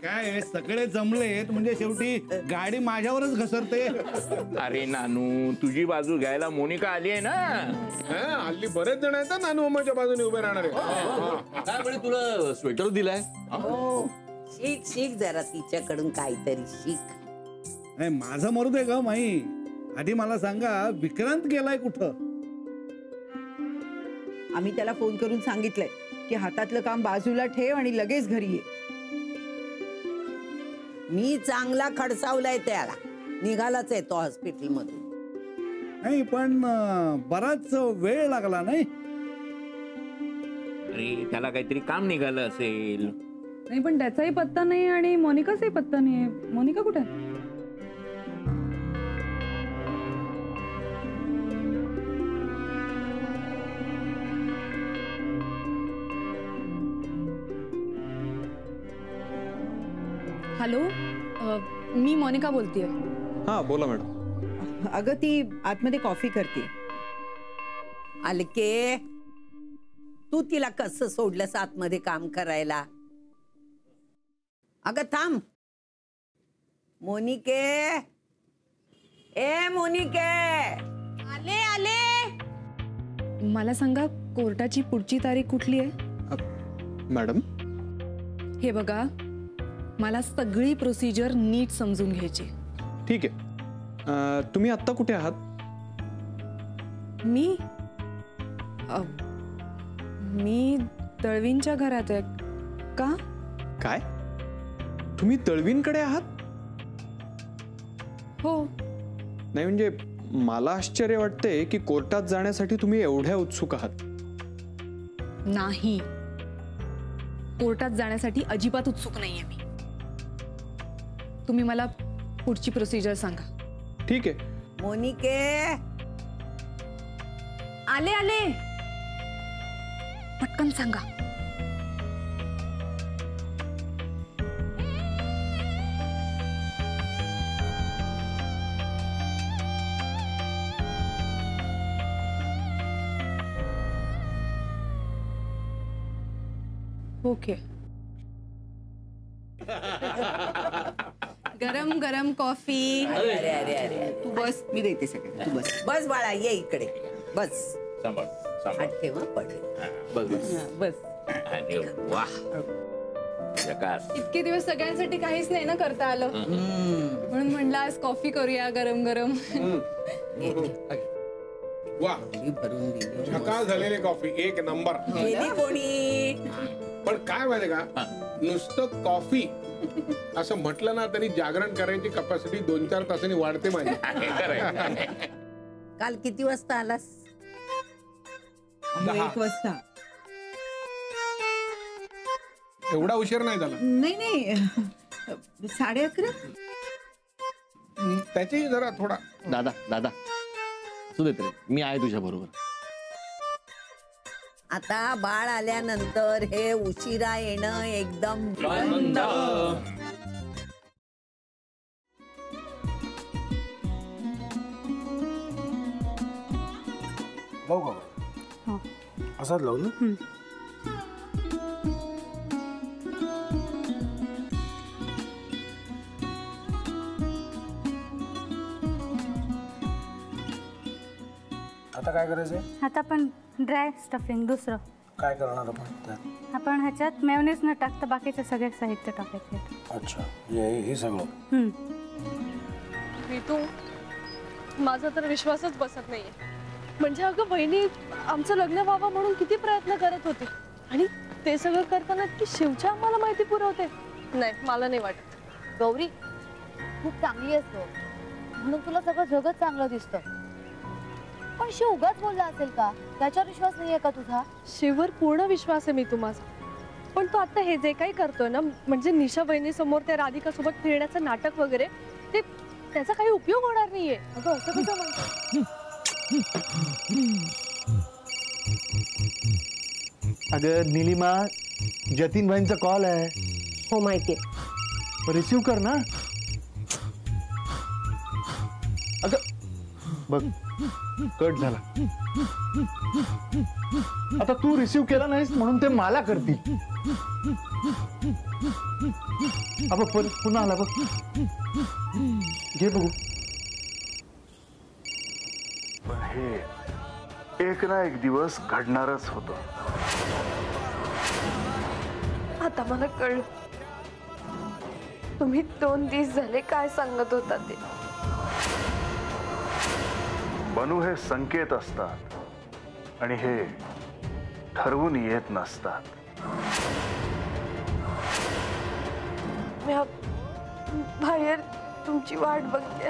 काय सगळे जमलेत म्हणजे शेवटी गाडी माझ्यावरच घसरते. अरे नानू, तुझी बाजू घ्यायला मोनिका आली आहे ना. हल्ली बरेच जण आहेत नानू मामाच्या बाजूने उभे राहणारे. काय म्हणे तुला स्वेटर दिलाय? शिक शिक जरा तिच्याकडून काहीतरी शिक. माझं मरू दे ग माई. आधी मला सांगा विक्रांत गेलाय कुठं? आम्ही त्याला फोन करून सांगितलंय की हातातलं काम बाजूला ठेव आणि लगेच घरी ये. मी चांगला खडसावलाय त्याला. निघालाच आहे तो हॉस्पिटल मधून. नाही पण बराच वेळ लागला नाही. अरे त्याला काहीतरी काम निघालं असेल. नाही पण त्याचाही पत्ता नाही आणि मोनिकाचाही पत्ता नाही. मोनिका कुठे आहे? हॅलो, मी मोनिका बोलतेय. हा बोला मॅडम. अगं ती आतमध्ये कॉफी करते. अलके, तू तिला कसं सोडलंस आतमध्ये काम करायला? अगं थांब. मोनिके, ए मोनिके. आले आले. मला सांगा कोर्टाची पुढची तारीख कुठली आहे? मॅडम हे बघा, मला सगळी प्रोसिजर नीट समजून घ्यायची. ठीक आहे. तुम्ही आत्ता कुठे आहात? मी तळवींच्या घरात आहे. का? काय? तुम्ही तळवींकडे आहात? हो. नाही म्हणजे मला आश्चर्य वाटते की कोर्टात जाण्यासाठी तुम्ही एवढ्या उत्सुक आहात. नाही, कोर्टात जाण्यासाठी अजिबात उत्सुक नाहीये मी. तुम्ही मला पुढची प्रोसिजर सांगा. ठीक आहे. मोनिके, आले आले. पटकन सांगा. ओके. गरम गरम कॉफी. अरे अरे अरे अरे. तू बस, मी देते सगळं. तू बस. बस बाळा, ये इकडे बस. सांभाळ सांभाळ. हात ठेव पडेल. बस बस बस. अरे वाह, प्रकाश. इतके दिवस सगळ्यांसाठी काहीच नाही ना करता आलं, म्हणून म्हणलं आज कॉफी करूया गरम गरम. वा, भरून दिली. झकास झालेली कॉफी, एक नंबर. गेली कोणी? पण काय माहिती का, नुसतं कॉफी असं म्हटलं ना तरी जागरण करायची कपॅसिटी 2-4 तासांनी वाढते माझी. काल किती वाजता आलास? 1 वाजता. एवढा उशीर नाही झाला. नाही नाही, 11:30. त्याची जरा थोडा. दादा दादा असू देत रे, मी आहे तुझ्या बरोबर. आता बाळ आल्यानंतर हे उशिरा येणं एकदम बंद. लावू का? असाच लावू ना. आता काय करायचंय? आता आपण ड्राय स्टफिंग दुसरं काय करणार आपण त्यात? आपण ह्याच्यात मेयोनीज न टाकता बाकीचे सगळे साहित्य टाकायचे. अच्छा, हे सगळं. ऋतू, माझा तर विश्वासच बसत नाहीये. म्हणजे अगं बहिणी आमचं लग्न व्हावं म्हणून किती प्रयत्न करत होते आणि ते सगळं करताना की शिवच्या आम्हाला माहिती पुरवते. नाही, मला नाही वाटत. गौरी खूप चांगली आहेस म्हणून तुला सगळं जगत चांगलं दिसतं. पण शिव उगाच बोलला असेल का? त्याच्यावर विश्वास नाहीये का तुझा? शिववर पूर्ण विश्वास आहे मी तुम्हाला. पण तो आता हे जे काही करतोय ना, म्हणजे निशा बहिणी समोर त्या राधिका सोबत फिरण्याचं नाटक वगैरे, ते त्याचा काही उपयोग होणार नाहीये. अगं असं कसं म्हणतो? अगं निलिमा, जतीन भाईंचा कॉल आहे. हो माहितीये. रिसीव कर ना. अगं बघ, कट झाला. आता तू रिसीव्ह केला नाहीस म्हणून ते मला करतील. बघ पुन्हा आला बघ. घे बघू. पण हे एक ना एक दिवस घडणारच होतं. आता मला कळलं तुम्ही 2 दिवस झाले काय सांगत होता ते. बनू हे संकेत असतात आणि हे ठरवून येत नसतात. मी बाहेर तुमची वाट बघते.